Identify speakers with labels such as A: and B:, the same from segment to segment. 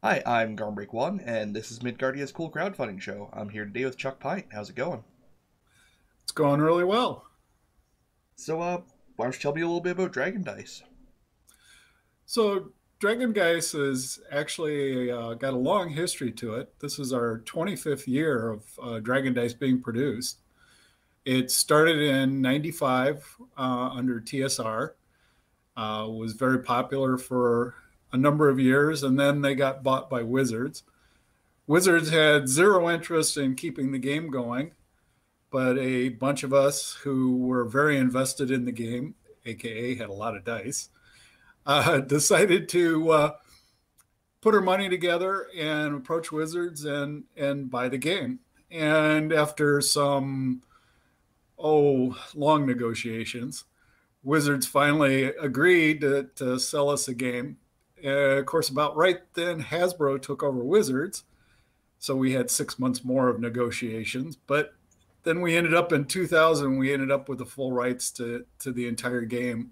A: Hi, I'm Garmbreak1, and this is Midgardia's Cool Crowdfunding Show. I'm here today with Chuck Pint. How's it going?
B: It's going really well.
A: Why don't you tell me a little bit about Dragon Dice?
B: So, Dragon Geist has actually got a long history to it. This is our 25th year of Dragon Dice being produced. It started in 95 under TSR, was very popular for a number of years, and then they got bought by Wizards. Wizards had zero interest in keeping the game going, but a bunch of us who were very invested in the game, aka had a lot of dice, decided to put our money together and approach Wizards and buy the game. And after some long negotiations, Wizards finally agreed to sell us a game. Of course, about right then, Hasbro took over Wizards, so we had 6 months more of negotiations. But then we ended up in 2000. We ended up with the full rights to the entire game,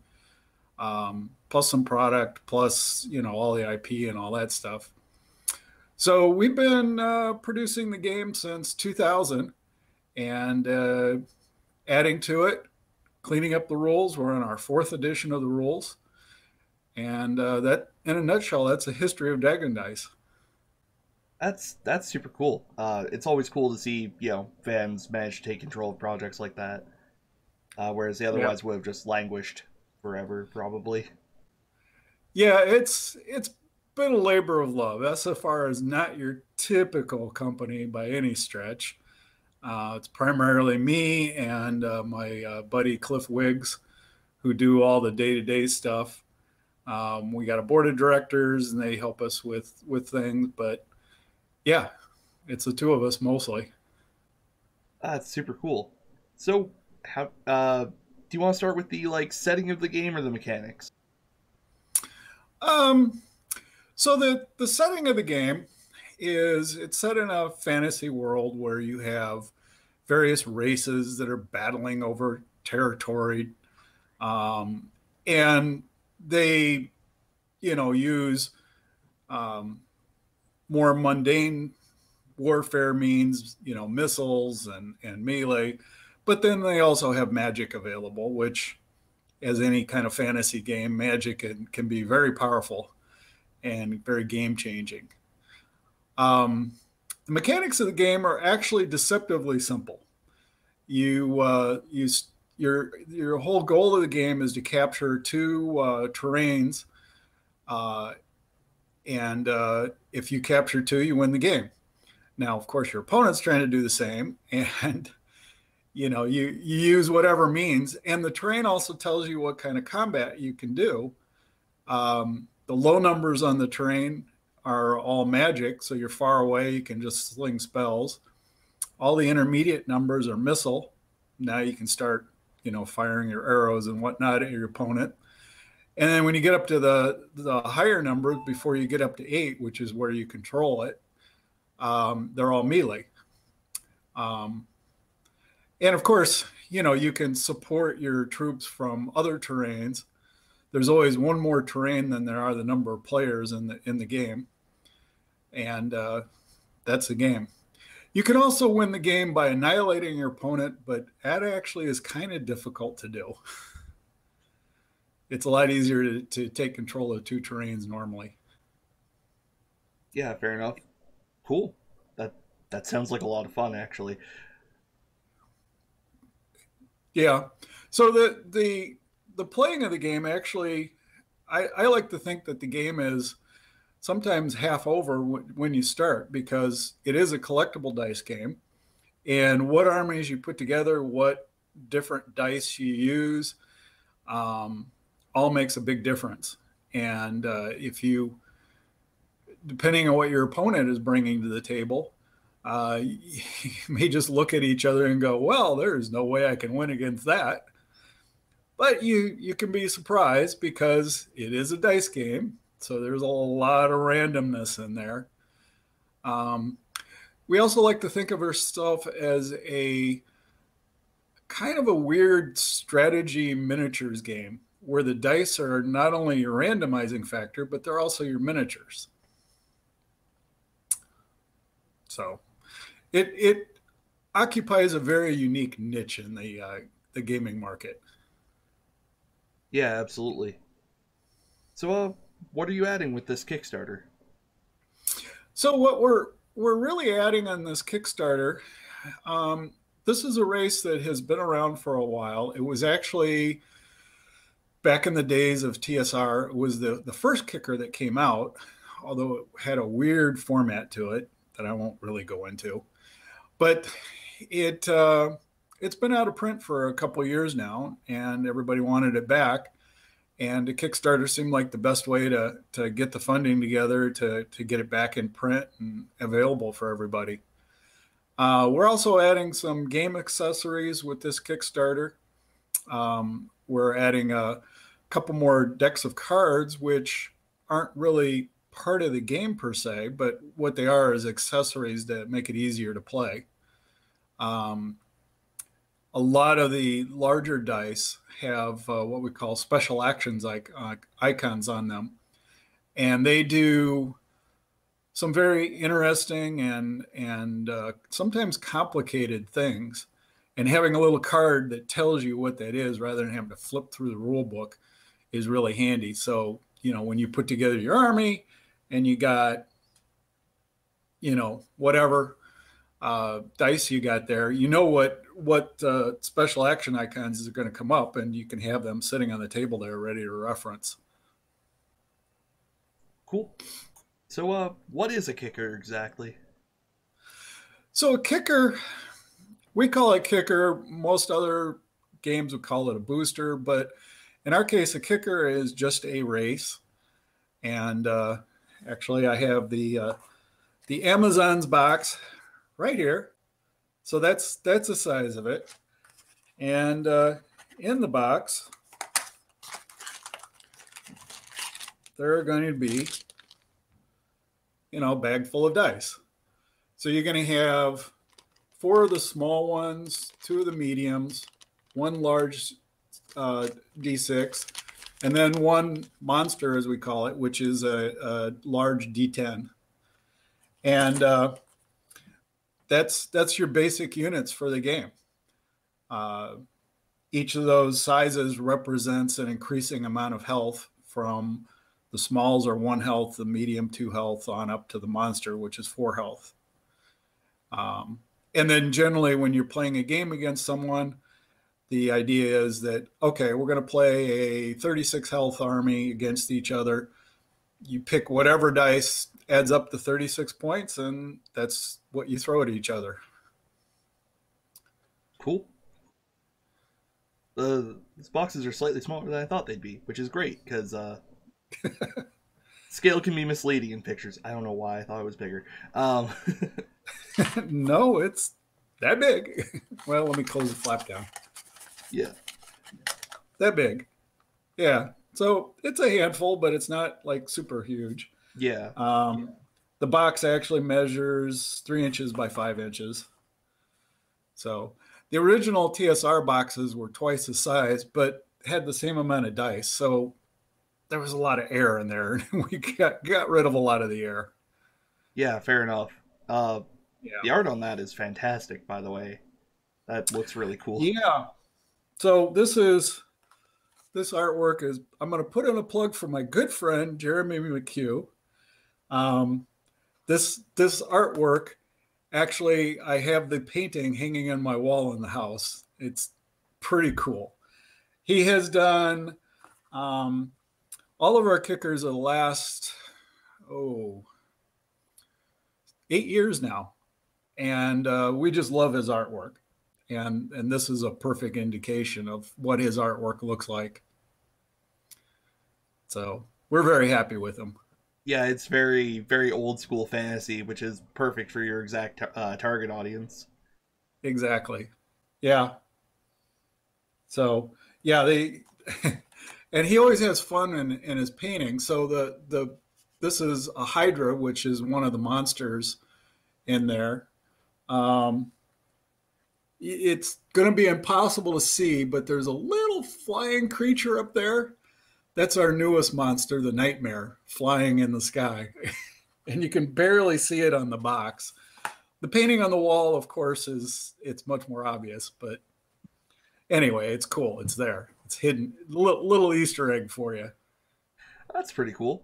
B: plus some product, plus all the IP and all that stuff. So we've been producing the game since 2000 and adding to it, cleaning up the rules. We're on our fourth edition of the rules, and that, in a nutshell, that's the history of Dragon Dice.
A: That's super cool. It's always cool to see fans manage to take control of projects like that, whereas they
B: Yeah,
A: otherwise would have just languished forever, probably.
B: yeah, it's been a labor of love. SFR is not your typical company by any stretch. It's primarily me and my buddy Cliff Wiggs who do all the day-to-day stuff. We got a board of directors, and they help us with things. But yeah, it's the two of us mostly.
A: That's super cool. So, how do you want to start with the setting of the game or the mechanics?
B: Um, so the setting of the game is it's set in a fantasy world where you have various races that are battling over territory, um, and they use um, more mundane warfare means, missiles and melee, but then they also have magic available, which, as any kind of fantasy game, magic can be very powerful and very game changing. Um, the mechanics of the game are actually deceptively simple. You your whole goal of the game is to capture two terrains, uh, and if you capture two, you win the game. Now, of course, your opponent's trying to do the same, and you use whatever means. And the terrain also tells you what kind of combat you can do. The low numbers on the terrain are all magic, so you're far away, you can just sling spells. All the intermediate numbers are missile. Now you can start, firing your arrows and whatnot at your opponent. And then when you get up to the higher numbers, before you get up to eight, which is where you control it, they're all melee. Um, and of course, you can support your troops from other terrains. There's always one more terrain than there are the number of players in the game, and that's the game. You can also win the game by annihilating your opponent, but that actually is kind of difficult to do. It's a lot easier to take control of two terrains normally.
A: Yeah, fair enough. Cool. That that sounds like a lot of fun, actually.
B: Yeah. So the playing of the game actually, I like to think that the game is sometimes half over when you start, because it is a collectible dice game, and what armies you put together, what different dice you use, um, all makes a big difference. And if you, depending on what your opponent is bringing to the table, you may just look at each other and go, "Well, there's no way I can win against that." But you can be surprised because it is a dice game, so there's a lot of randomness in there. Um, we also like to think of ourselves as a kind of a weird strategy miniatures game where the dice are not only your randomizing factor, but they're also your miniatures. So it occupies a very unique niche in the gaming market.
A: Yeah, absolutely. So, what are you adding with this Kickstarter?
B: So what we're really adding on this Kickstarter, um, this is a race that has been around for a while. It was actually back in the days of TSR. It was the first kicker that came out, although it had a weird format to it that I won't really go into. But it it's been out of print for a couple of years now, and everybody wanted it back. And the Kickstarter seemed like the best way to get the funding together to get it back in print and available for everybody. We're also adding some game accessories with this Kickstarter. We're adding a couple more decks of cards, which aren't really part of the game per se, but what they are is accessories that make it easier to play. Um, a lot of the larger dice have what we call special actions, like icons on them, and they do some very interesting and sometimes complicated things. And having a little card that tells you what that is, rather than having to flip through the rule book, is really handy. So when you put together your army and you got whatever dice you got there, what special action icons are going to come up, and you can have them sitting on the table there ready to reference.
A: Cool. So, what is a kicker exactly?
B: So a kicker, we call it kicker. Most other games would call it a booster, but in our case, a kicker is just a race. And actually, I have the Amazon's box right here. So that's the size of it. And in the box, there are going to be, a bag full of dice. So you're going to have 4 of the small ones, 2 of the mediums, 1 large D6, and then 1 monster, as we call it, which is a large D10. And that's your basic units for the game. Each of those sizes represents an increasing amount of health, from the smalls are 1 health, the medium 2 health, on up to the monster, which is 4 health. And then generally when you're playing a game against someone, the idea is that, okay, we're going to play a 36 health army against each other. You pick whatever dice adds up to 36 points, and that's what you throw at each other.
A: Cool. These boxes are slightly smaller than I thought they'd be, which is great, because scale can be misleading in pictures. I don't know why I thought it was bigger.
B: No, it's that big. Well, let me close the flap down.
A: Yeah.
B: That big. Yeah. So it's a handful, but it's not like super huge.
A: Yeah.
B: The box actually measures 3 inches by 5 inches. So the original TSR boxes were twice the size, but had the same amount of dice. So there was a lot of air in there, and we got rid of a lot of the air.
A: Yeah, fair enough.
B: Yeah.
A: The art on that is fantastic, by the way. That looks really cool.
B: Yeah. So this artwork is, I'm going to put in a plug for my good friend Jeremy McHugh. This artwork, actually, I have the painting hanging on my wall in the house. It's pretty cool. He has done all of our kickers of the last 8 years now, and we just love his artwork. And this is a perfect indication of what his artwork looks like. So we're very happy with him.
A: Yeah, it's very, very old school fantasy, which is perfect for your exact target audience.
B: Exactly. Yeah. So yeah, and he always has fun in his painting. So this is a Hydra, which is one of the monsters in there. It's going to be impossible to see, but there's a little flying creature up there. That's our newest monster, the Nightmare, flying in the sky. And you can barely see it on the box. The painting on the wall, of course, it's much more obvious, but anyway, it's cool. It's there. It's hidden. Little Easter egg for you.
A: That's pretty cool.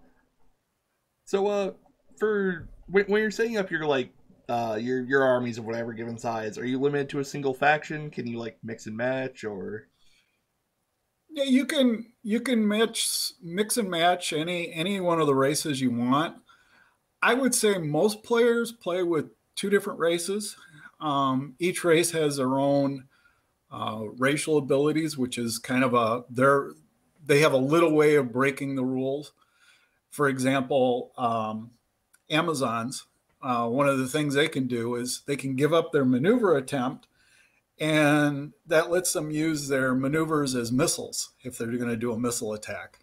A: So, for when you're setting up your like your armies of whatever given size, are you limited to a single faction? Can you like mix and match, or
B: Yeah, you can mix and match any one of the races you want. I would say most players play with two different races. Each race has their own racial abilities, which is kind of they have a little way of breaking the rules. For example, Amazons, one of the things they can do is they can give up their maneuver attempt, and that lets them use their maneuvers as missiles if they're going to do a missile attack,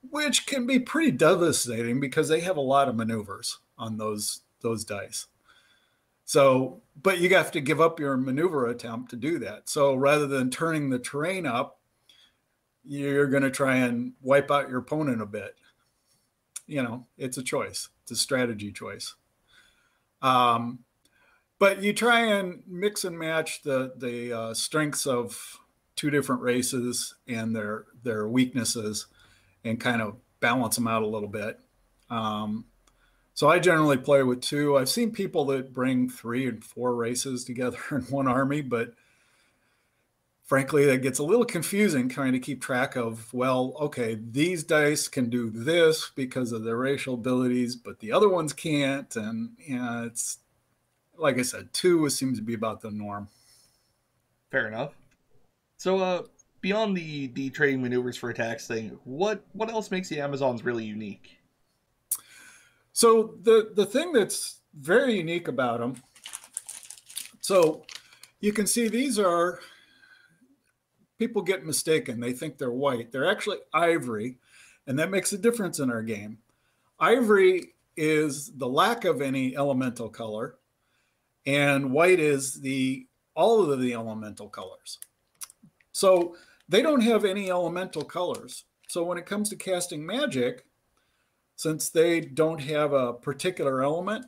B: which can be pretty devastating because they have a lot of maneuvers on those dice. So, but you have to give up your maneuver attempt to do that. So rather than turning the terrain up, you're going to try and wipe out your opponent a bit. It's a choice. It's a strategy choice. Um, but you try and mix and match the strengths of two different races and their weaknesses, and kind of balance them out a little bit. So I generally play with two. I've seen people that bring 3 and 4 races together in one army, but frankly, that gets a little confusing trying to keep track of, well, okay, these dice can do this because of their racial abilities, but the other ones can't. And it's like I said, 2 seems to be about the norm.
A: fair enough? So, beyond the trading maneuvers for attacks thing, what else makes the Amazons really unique?
B: So the thing that's very unique about them, so you can see these are, people get mistaken. They think they're white. They're actually ivory, and that makes a difference in our game. Ivory is the lack of any elemental color, and white is all of the elemental colors. So they don't have any elemental colors. So when it comes to casting magic, since they don't have a particular element,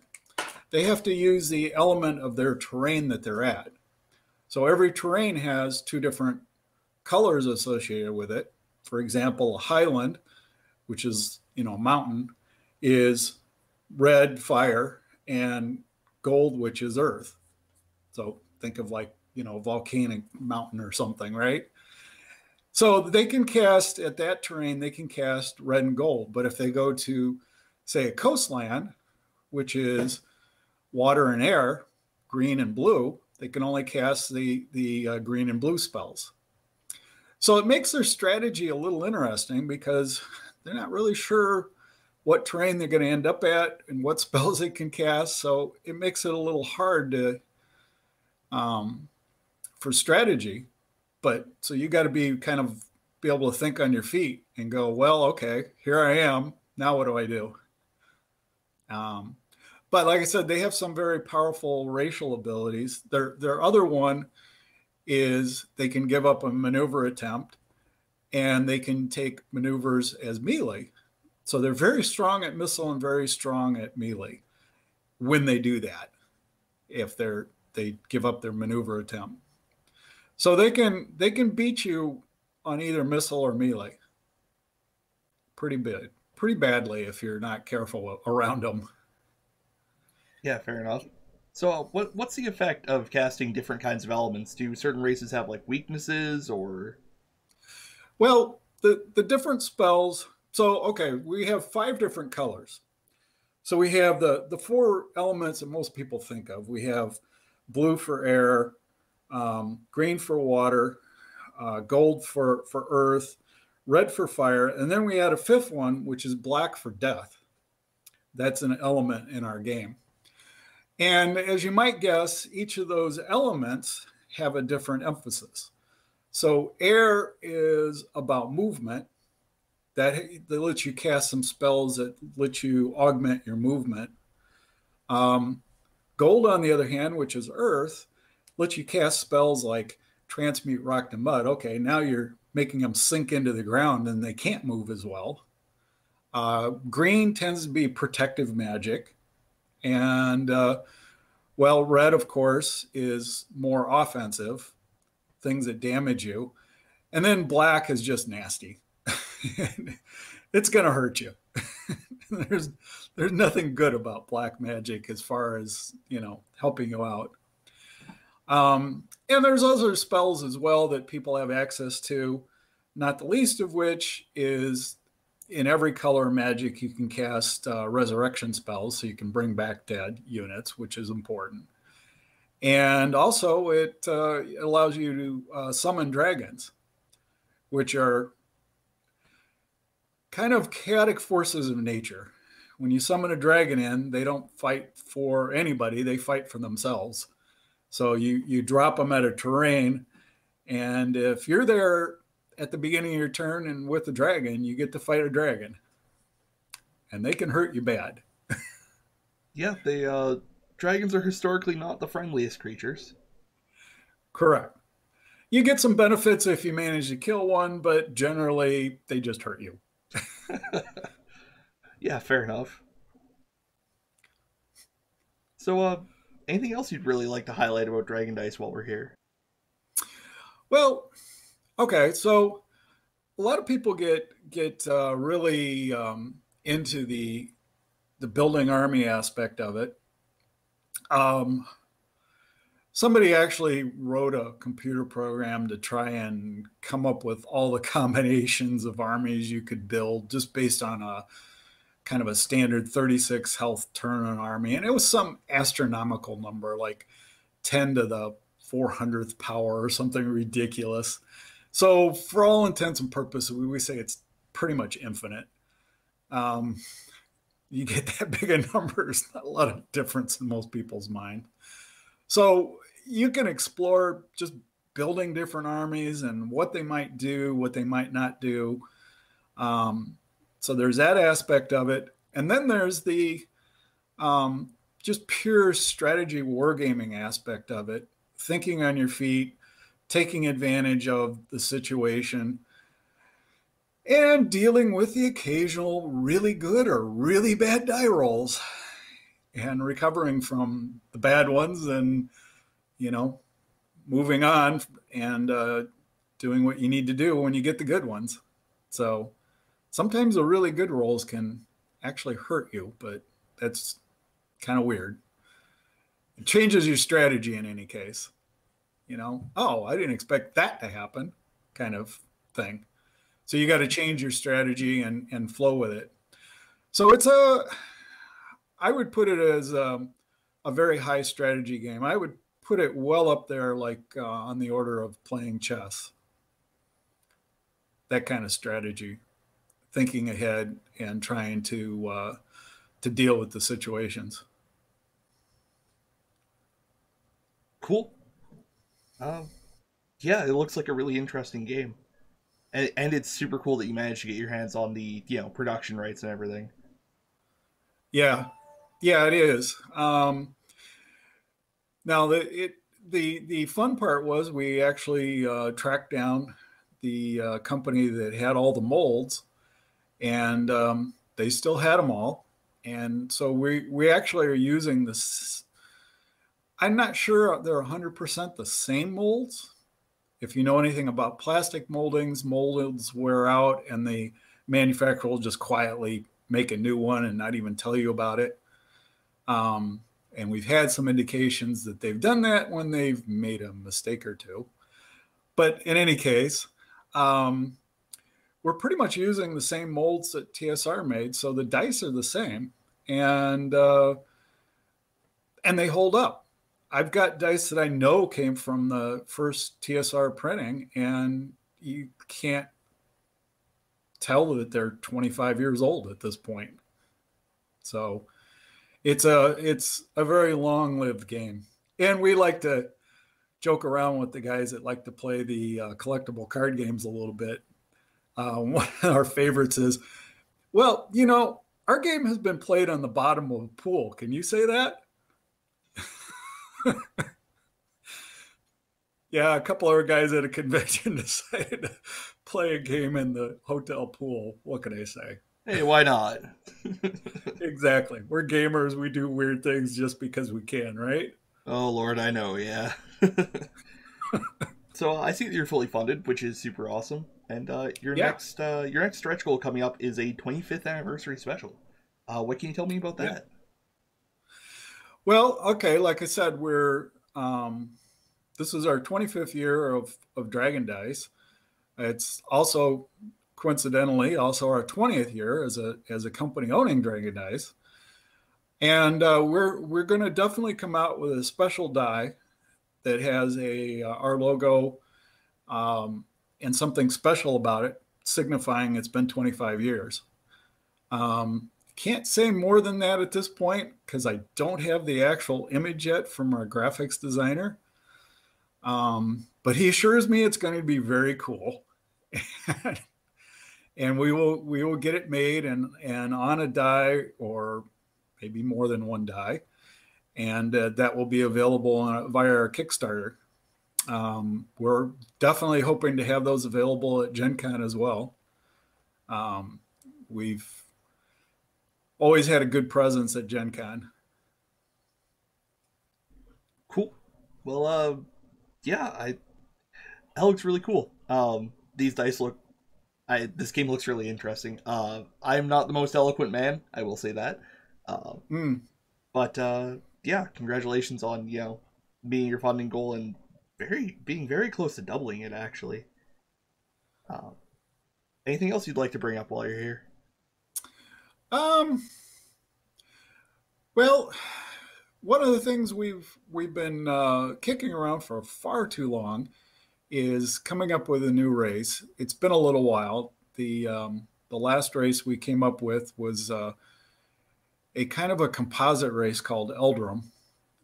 B: they have to use the element of their terrain that they're at. So every terrain has 2 different colors associated with it. For example, a highland, which is, a mountain, is red, fire, and gold, which is earth. So think of like, a volcanic mountain or something, right? So they can cast at that terrain, they can cast red and gold. But if they go to, say, a coastland, which is water and air, green and blue, they can only cast the green and blue spells. So it makes their strategy a little interesting because they're not really sure what terrain they're going to end up at and what spells they can cast. So it makes it a little hard to for strategy. But so you got to be able to think on your feet and go, well, okay, here I am. Now what do I do? But like I said, they have some very powerful racial abilities. Their other one is they can give up a maneuver attempt, and they can take maneuvers as melee. So they're very strong at missile and very strong at melee when they do that, if they give up their maneuver attempt. So they can beat you on either missile or melee pretty badly if you're not careful around them.
A: Yeah, fair enough. So, what's the effect of casting different kinds of elements? Do certain races have like weaknesses, or
B: Well, the different spells. So okay, we have 5 different colors. So we have the 4 elements that most people think of. We have blue for air, green for water, gold for earth, red for fire, and then we add a 5th one, which is black for death. That's an element in our game. And as you might guess, each of those elements have a different emphasis. So air is about movement. That lets you cast some spells that let you augment your movement. Gold, on the other hand, which is earth, lets you cast spells like transmute rock to mud. Okay, now you're making them sink into the ground and they can't move as well. Green tends to be protective magic. And Well, red, of course, is more offensive, things that damage you. And then black is just nasty. It's going to hurt you. there's there's nothing good about black magic as far as, helping you out. And there's other spells as well that people have access to, not the least of which is in every color magic you can cast resurrection spells, so you can bring back dead units, which is important. And also it allows you to summon dragons, which are kind of chaotic forces of nature. When you summon a dragon in, they don't fight for anybody, they fight for themselves. So you drop them at a terrain, and if you're there at the beginning of your turn and with the dragon, you get to fight a dragon. And they can hurt you bad.
A: Yeah, they dragons are historically not the friendliest creatures.
B: Correct. You get some benefits if you manage to kill one, but generally they just hurt you.
A: Yeah, fair enough. So, anything else you'd really like to highlight about Dragon Dice while we're here?
B: Well, okay, so a lot of people get really into the building army aspect of it. Somebody actually wrote a computer program to try and come up with all the combinations of armies you could build just based on a kind of a standard 36 health turn on army. And it was some astronomical number, like 10 to the 400th power or something ridiculous. So for all intents and purposes, we say it's pretty much infinite. You get that big a number, it's not a lot of difference in most people's mind. So you can explore just building different armies and what they might do, what they might not do. So there's that aspect of it. And then there's the just pure strategy wargaming aspect of it, thinking on your feet, taking advantage of the situation, and dealing with the occasional really good or really bad die rolls and recovering from the bad ones and, moving on and doing what you need to do when you get the good ones. So sometimes the really good rolls can actually hurt you, but that's kind of weird. It changes your strategy in any case. Oh, I didn't expect that to happen kind of thing. So you got to change your strategy and flow with it. So I would put it as a very high strategy game. I would put it well up there, like on the order of playing chess. That kind of strategy, thinking ahead and trying to deal with the situations.
A: Cool. Yeah, it looks like a really interesting game, and it's super cool that you managed to get your hands on the production rights and everything.
B: Yeah, it is. Now the fun part was we actually tracked down the company that had all the molds, and they still had them all, and so we actually are using this. I'm not sure they're 100% the same molds. If you know anything about plastic moldings, molds wear out and the manufacturer will just quietly make a new one and not even tell you about it. And we've had some indications that they've done that when they've made a mistake or two. But in any case, we're pretty much using the same molds that TSR made. So the dice are the same and they hold up. I've got dice that I know came from the first TSR printing, and you can't tell that they're 25 years old at this point. So it's a very long-lived game. And we like to joke around with the guys that like to play the collectible card games a little bit. One of our favorites is, well, our game has been played on the bottom of a pool. Can you say that? Yeah, a couple of guys at a convention decided to play a game in the hotel pool. What can I say?
A: Hey, why not?
B: Exactly. We're gamers. We do weird things just because we can, right?
A: Oh Lord, I know. Yeah. So I see that you're fully funded, which is super awesome. And
B: Yeah,
A: your next stretch goal coming up is a 25th anniversary special. What can you tell me about
B: yeah.
A: that?
B: Well, okay, like I said, this is our 25th year of Dragon Dice. It's also coincidentally also our 20th year as a company owning Dragon Dice. And we're going to definitely come out with a special die that has a our logo um, and something special about it, signifying it's been 25 years. Can't say more than that at this point because I don't have the actual image yet from our graphics designer. But he assures me it's going to be very cool, and we will get it made and on a die or maybe more than one die, and that will be available via our Kickstarter. We're definitely hoping to have those available at Gen Con as well. We've always had a good presence at Gen Con.
A: Cool. Well, yeah, that looks really cool. These dice look. This game looks really interesting. I'm not the most eloquent man, I will say that. Um,
B: Mm.
A: but yeah, congratulations on meeting your funding goal and being very close to doubling it actually. Um, Anything else you'd like to bring up while you're here?
B: Um, well, one of the things we've been kicking around for far too long is coming up with a new race. It's been a little while. The last race we came up with was a kind of a composite race called Eldrum.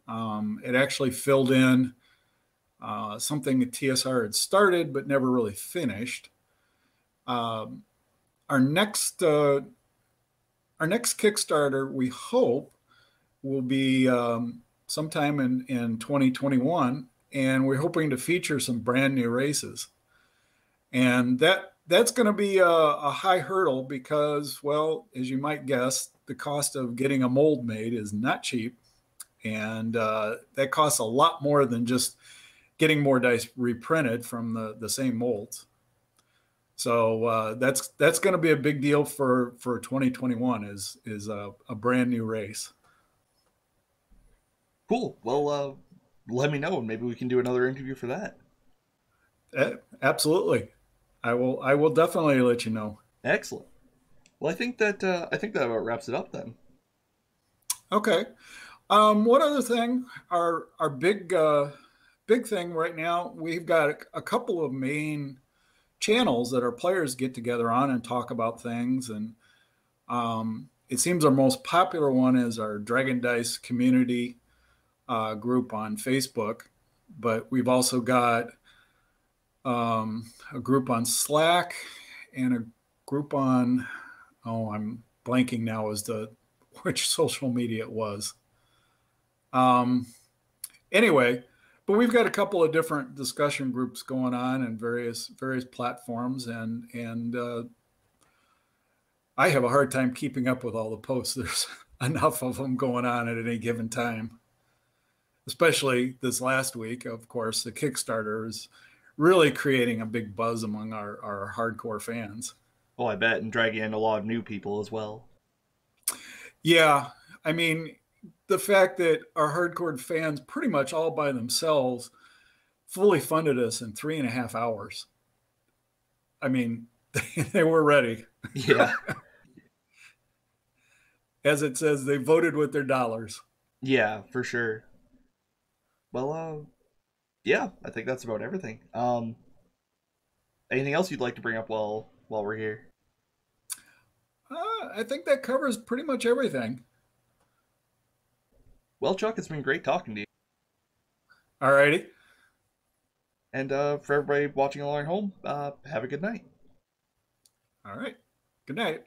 B: It actually filled in something that TSR had started but never really finished. Um, our next uh, our next Kickstarter, we hope, will be sometime in 2021, and we're hoping to feature some brand new races. And that's going to be a high hurdle because, well, as you might guess, the cost of getting a mold made is not cheap, and that costs a lot more than just getting more dice reprinted from the same molds. So that's going to be a big deal for 2021 is a brand new race.
A: Cool. Well, let me know and maybe we can do another interview for that.
B: Absolutely, I will definitely let you know.
A: Excellent. Well, I think that about wraps it up then.
B: Okay. One other thing, our big thing right now, we've got a couple of main channels that our players get together on and talk about things, and it seems our most popular one is our Dragon Dice community group on Facebook, but we've also got a group on Slack and a group on, oh, I'm blanking now as to which social media it was. Um, anyway, but we've got a couple of different discussion groups going on in various platforms, and I have a hard time keeping up with all the posts. There's enough of them going on at any given time. Especially this last week, of course, the Kickstarter is really creating a big buzz among our hardcore fans.
A: Oh, I bet, and dragging in a lot of new people as well.
B: Yeah, I mean, the fact that our hardcore fans pretty much all by themselves fully funded us in 3.5 hours. I mean, they were ready.
A: Yeah.
B: As it says, they voted with their dollars.
A: Yeah, for sure. Well, yeah, I think that's about everything. Anything else you'd like to bring up while we're here?
B: I think that covers pretty much everything.
A: Well, Chuck, it's been great talking to you.
B: All righty.
A: And for everybody watching along at home, have a good night.
B: All right. Good night.